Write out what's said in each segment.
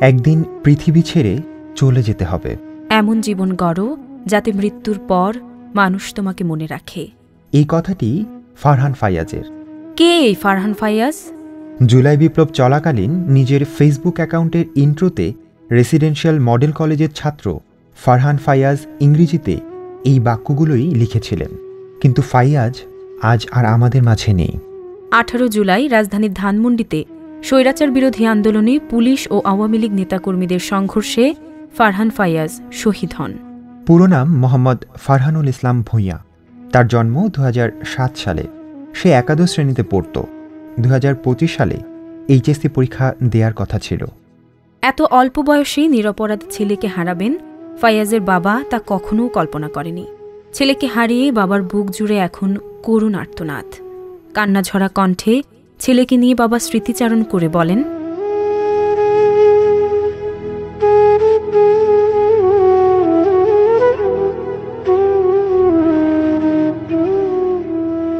একদিন পৃথিবী ছেড়ে চলে যেতে হবে। এমন জীবন গড়ো যাতে মৃত্যুর পর মানুষ তোমাকে মনে রাখে। এই কথাটি ফারহান ফাইয়াজের। কে এই ফারহান ফাইয়াজ? জুলাই বিপ্লব চলাকালীন নিজের ফেসবুক অ্যাকাউন্টের ইন্ট্রোতে রেসিডেন্সিয়াল মডেল কলেজের ছাত্র ফারহান ফাইয়াজ ইংরেজিতে এই বাক্যগুলোই লিখেছিলেন। কিন্তু ফাইয়াজ আজ আর আমাদের মাঝে নেই। 18 জুলাই রাজধানীর ধানমন্ডিতে স্বৈরাচার বিরোধী আন্দোলনে পুলিশ ও আওয়ামী লীগ নেতাকর্মীদের সংঘর্ষে ফারহান ফাইয়াজ শহীদ হন। পুরো নাম মোহাম্মদ ফারহানুল ইসলাম ভূঁইয়া। তার জন্ম 2007 সালে। সে একাদশ শ্রেণীতে পড়ত। 2025 সালে এইচএসসি পরীক্ষা দেওয়ার কথা ছিল। এত অল্প বয়সে নিরপরাধ ছেলেকে হারাবেন ফাইয়াজের বাবা তা কখনো কল্পনা করেনি। ছেলেকে হারিয়ে বাবার বুক জুড়ে এখন করুণ আর্তনাদ। কান্নাঝরা কণ্ঠে ছেলেকে নিয়ে বাবা স্মৃতিচারণ করে বলেন,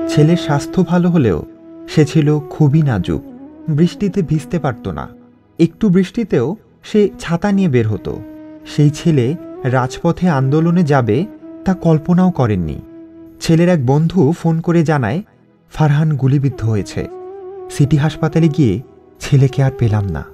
ছেলের স্বাস্থ্য ভালো হলেও সে ছিল খুবই নাজুক। বৃষ্টিতে ভিজতে পারত না। একটু বৃষ্টিতেও সে ছাতা নিয়ে বের হতো। সেই ছেলে রাজপথে আন্দোলনে যাবে তা কল্পনাও করেননি। ছেলের এক বন্ধু ফোন করে জানায় ফারহান গুলিবিদ্ধ হয়েছে। সিটি হাসপাতালে গিয়ে ছেলেকে আর পেলাম না।